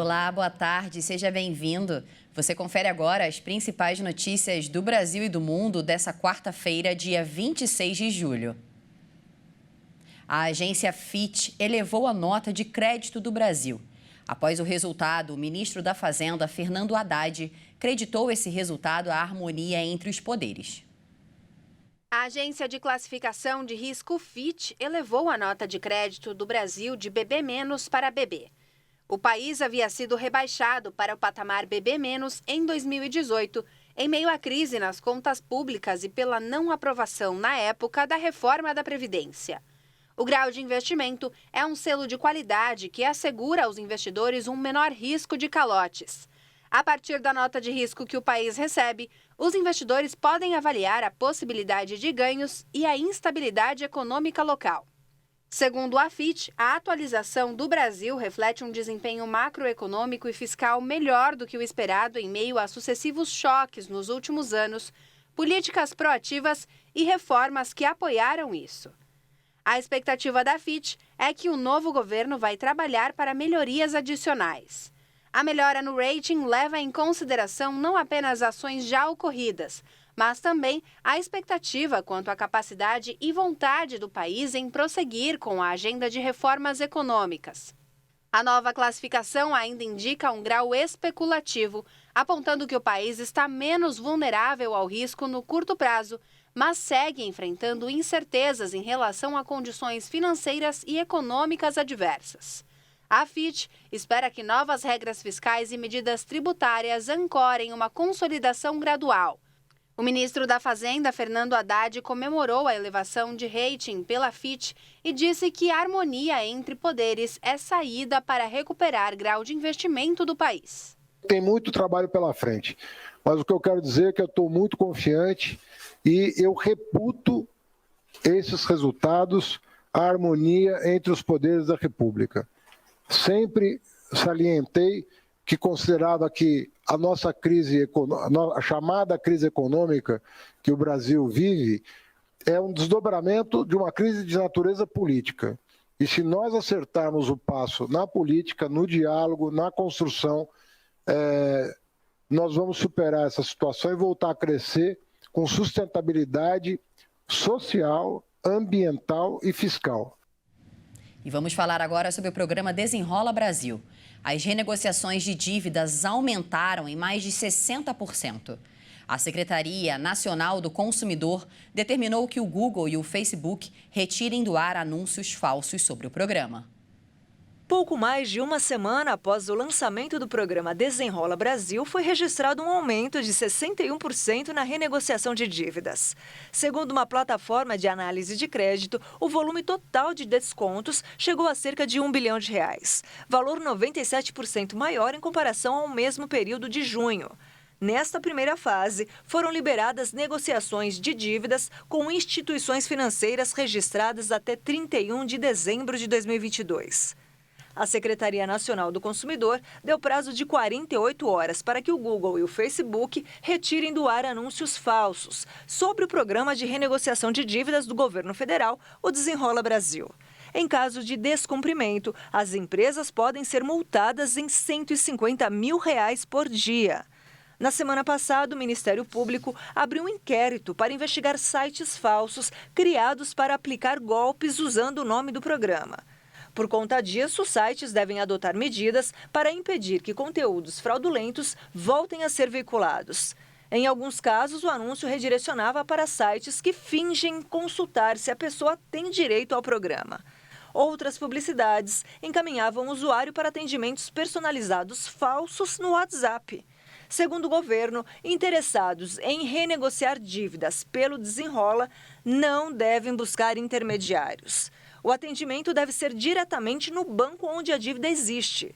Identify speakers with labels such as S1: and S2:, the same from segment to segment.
S1: Olá, boa tarde, seja bem-vindo. Você confere agora as principais notícias do Brasil e do mundo dessa quarta-feira, dia 26 de julho. A agência Fitch elevou a nota de crédito do Brasil. Após o resultado, o ministro da Fazenda, Fernando Haddad, creditou esse resultado à harmonia entre os poderes.
S2: A agência de classificação de risco Fitch elevou a nota de crédito do Brasil de BB- para BB. O país havia sido rebaixado para o patamar BB- em 2018, em meio à crise nas contas públicas e pela não aprovação, na época, da reforma da Previdência. O grau de investimento é um selo de qualidade que assegura aos investidores um menor risco de calotes. A partir da nota de risco que o país recebe, os investidores podem avaliar a possibilidade de ganhos e a instabilidade econômica local. Segundo a Fitch, a atualização do Brasil reflete um desempenho macroeconômico e fiscal melhor do que o esperado em meio a sucessivos choques nos últimos anos, políticas proativas e reformas que apoiaram isso. A expectativa da Fitch é que o novo governo vai trabalhar para melhorias adicionais. A melhora no rating leva em consideração não apenas ações já ocorridas, mas também a expectativa quanto à capacidade e vontade do país em prosseguir com a agenda de reformas econômicas. A nova classificação ainda indica um grau especulativo, apontando que o país está menos vulnerável ao risco no curto prazo, mas segue enfrentando incertezas em relação a condições financeiras e econômicas adversas. A Fitch espera que novas regras fiscais e medidas tributárias ancorem uma consolidação gradual. O ministro da Fazenda, Fernando Haddad, comemorou a elevação de rating pela Fitch e disse que a harmonia entre poderes é saída para recuperar grau de investimento do país.
S3: Tem muito trabalho pela frente, mas o que eu quero dizer é que eu estou muito confiante e eu reputo esses resultados, a harmonia entre os poderes da República. Sempre salientei que considerava que a nossa crise, a chamada crise econômica que o Brasil vive, é um desdobramento de uma crise de natureza política. E se nós acertarmos o passo na política, no diálogo, na construção, nós vamos superar essa situação e voltar a crescer com sustentabilidade social, ambiental e fiscal.
S1: E vamos falar agora sobre o programa Desenrola Brasil. As renegociações de dívidas aumentaram em mais de 60%. A Secretaria Nacional do Consumidor determinou que o Google e o Facebook retirem do ar anúncios falsos sobre o programa.
S4: Pouco mais de uma semana após o lançamento do programa Desenrola Brasil, foi registrado um aumento de 61% na renegociação de dívidas. Segundo uma plataforma de análise de crédito, o volume total de descontos chegou a cerca de R$1 bilhão, valor 97% maior em comparação ao mesmo período de junho. Nesta primeira fase, foram liberadas negociações de dívidas com instituições financeiras registradas até 31 de dezembro de 2022. A Secretaria Nacional do Consumidor deu prazo de 48 horas para que o Google e o Facebook retirem do ar anúncios falsos sobre o programa de renegociação de dívidas do governo federal, o Desenrola Brasil. Em caso de descumprimento, as empresas podem ser multadas em R$150 mil por dia. Na semana passada, o Ministério Público abriu um inquérito para investigar sites falsos criados para aplicar golpes usando o nome do programa. Por conta disso, os sites devem adotar medidas para impedir que conteúdos fraudulentos voltem a ser veiculados. Em alguns casos, o anúncio redirecionava para sites que fingem consultar se a pessoa tem direito ao programa. Outras publicidades encaminhavam o usuário para atendimentos personalizados falsos no WhatsApp. Segundo o governo, interessados em renegociar dívidas pelo Desenrola não devem buscar intermediários. O atendimento deve ser diretamente no banco onde a dívida existe.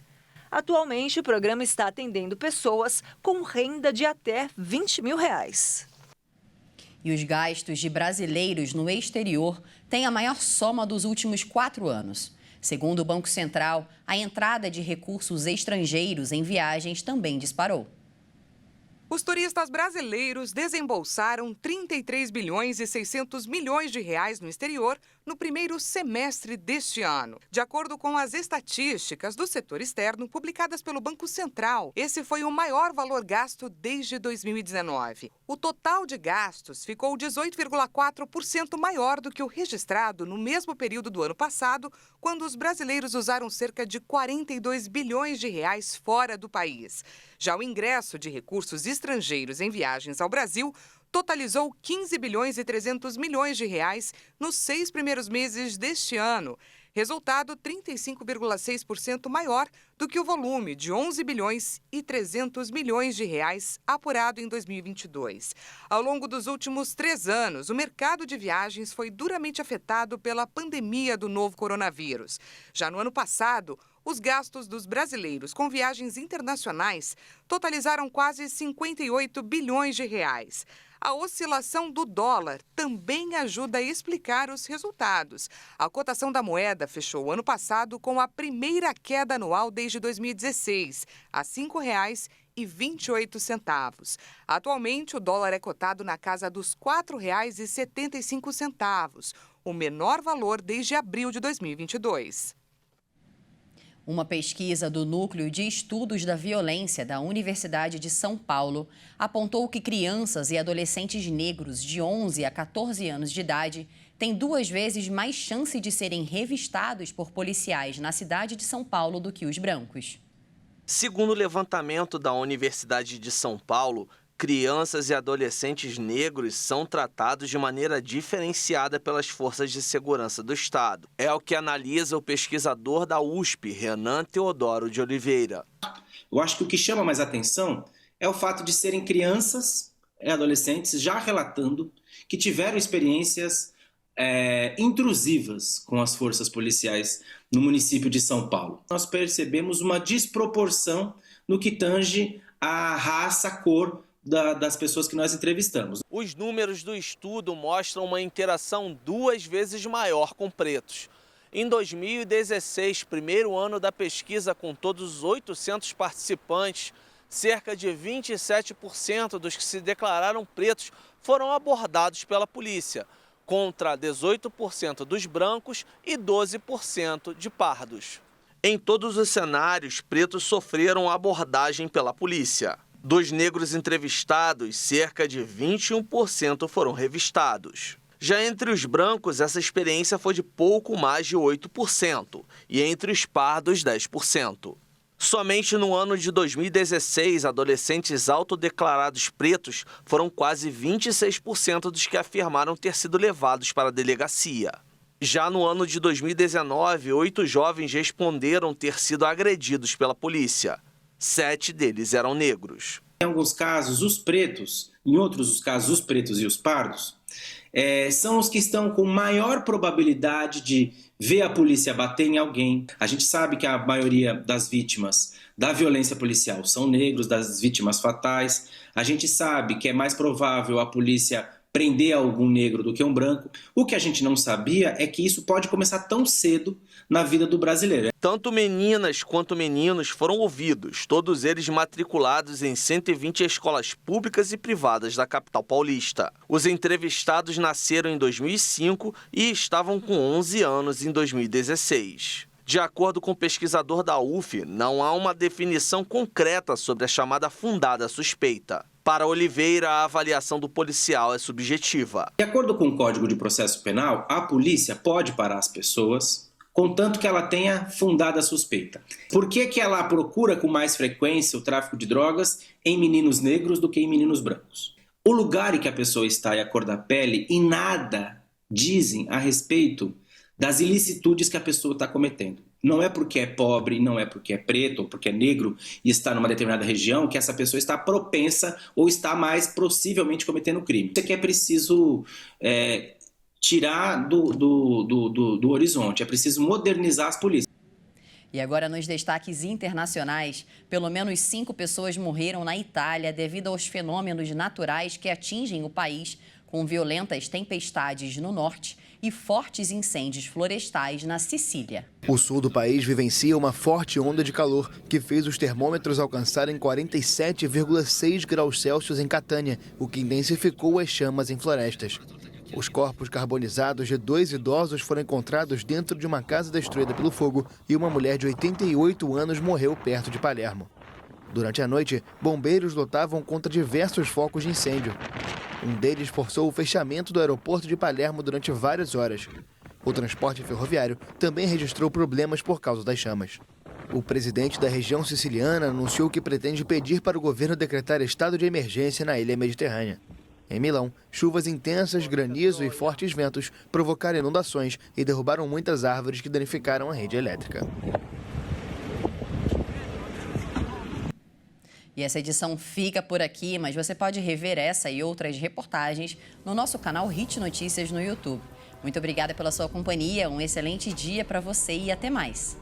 S4: Atualmente, o programa está atendendo pessoas com renda de até R$20 mil.
S1: E os gastos de brasileiros no exterior têm a maior soma dos últimos 4 anos. Segundo o Banco Central, a entrada de recursos estrangeiros em viagens também disparou.
S5: Os turistas brasileiros desembolsaram 33 bilhões e 600 milhões de reais no exterior no primeiro semestre deste ano. De acordo com as estatísticas do setor externo publicadas pelo Banco Central, esse foi o maior valor gasto desde 2019. O total de gastos ficou 18,4% maior do que o registrado no mesmo período do ano passado, quando os brasileiros usaram cerca de 42 bilhões de reais fora do país. Já o ingresso de recursos estrangeiros em viagens ao Brasil totalizou 15 bilhões e 300 milhões de reais nos 6 primeiros meses deste ano, resultado 35,6% maior do que o volume de 11 bilhões e 300 milhões de reais apurado em 2022. Ao longo dos últimos 3 anos, o mercado de viagens foi duramente afetado pela pandemia do novo coronavírus. Já no ano passado, os gastos dos brasileiros com viagens internacionais totalizaram quase 58 bilhões de reais. A oscilação do dólar também ajuda a explicar os resultados. A cotação da moeda fechou o ano passado com a primeira queda anual desde 2016, a R$ 5,28. Atualmente, o dólar é cotado na casa dos R$ 4,75, o menor valor desde abril de 2022.
S1: Uma pesquisa do Núcleo de Estudos da Violência da Universidade de São Paulo apontou que crianças e adolescentes negros de 11 a 14 anos de idade têm 2 vezes mais chance de serem revistados por policiais na cidade de São Paulo do que os brancos.
S6: Segundo o levantamento da Universidade de São Paulo, crianças e adolescentes negros são tratados de maneira diferenciada pelas forças de segurança do Estado. É o que analisa o pesquisador da USP, Renan Teodoro de Oliveira.
S7: Eu acho que o que chama mais atenção é o fato de serem crianças e adolescentes já relatando que tiveram experiências intrusivas com as forças policiais no município de São Paulo. Nós percebemos uma desproporção no que tange a raça, a cor das pessoas que nós entrevistamos.
S6: Os números do estudo mostram uma interação 2 vezes maior com pretos. Em 2016, primeiro ano da pesquisa com todos os 800 participantes, cerca de 27% dos que se declararam pretos foram abordados pela polícia, contra 18% dos brancos e 12% de pardos. Em todos os cenários, pretos sofreram abordagem pela polícia. Dos negros entrevistados, cerca de 21% foram revistados. Já entre os brancos, essa experiência foi de pouco mais de 8%, e entre os pardos, 10%. Somente no ano de 2016, adolescentes autodeclarados pretos foram quase 26% dos que afirmaram ter sido levados para a delegacia. Já no ano de 2019, 8 jovens responderam ter sido agredidos pela polícia. 7 deles eram negros.
S7: Em alguns casos, os pretos, em outros os casos, os pretos e os pardos, são os que estão com maior probabilidade de ver a polícia bater em alguém. A gente sabe que a maioria das vítimas da violência policial são negros, das vítimas fatais. A gente sabe que é mais provável a polícia prender algum negro do que um branco. O que a gente não sabia é que isso pode começar tão cedo na vida do brasileiro.
S6: Tanto meninas quanto meninos foram ouvidos, todos eles matriculados em 120 escolas públicas e privadas da capital paulista. Os entrevistados nasceram em 2005 e estavam com 11 anos em 2016. De acordo com o pesquisador da UF, não há uma definição concreta sobre a chamada fundada suspeita. Para Oliveira, a avaliação do policial é subjetiva.
S7: De acordo com o Código de Processo Penal, a polícia pode parar as pessoas, contanto que ela tenha fundada suspeita. Por que ela procura com mais frequência o tráfico de drogas em meninos negros do que em meninos brancos? O lugar em que a pessoa está e a cor da pele em nada dizem a respeito das ilicitudes que a pessoa está cometendo. Não é porque é pobre, não é porque é preto ou porque é negro e está numa determinada região que essa pessoa está propensa ou está mais possivelmente cometendo crime. Isso aqui é preciso tirar do horizonte, é preciso modernizar as polícias.
S1: E agora, nos destaques internacionais, pelo menos 5 pessoas morreram na Itália devido aos fenômenos naturais que atingem o país, com violentas tempestades no norte e fortes incêndios florestais na Sicília.
S8: O sul do país vivencia uma forte onda de calor que fez os termômetros alcançarem 47,6 graus Celsius em Catânia, o que intensificou as chamas em florestas. Os corpos carbonizados de 2 idosos foram encontrados dentro de uma casa destruída pelo fogo e uma mulher de 88 anos morreu perto de Palermo. Durante a noite, bombeiros lutavam contra diversos focos de incêndio. Um deles forçou o fechamento do aeroporto de Palermo durante várias horas. O transporte ferroviário também registrou problemas por causa das chamas. O presidente da região siciliana anunciou que pretende pedir para o governo decretar estado de emergência na ilha mediterrânea. Em Milão, chuvas intensas, granizo e fortes ventos provocaram inundações e derrubaram muitas árvores que danificaram a rede elétrica.
S1: E essa edição fica por aqui, mas você pode rever essa e outras reportagens no nosso canal Hit Notícias no YouTube. Muito obrigada pela sua companhia, um excelente dia para você e até mais.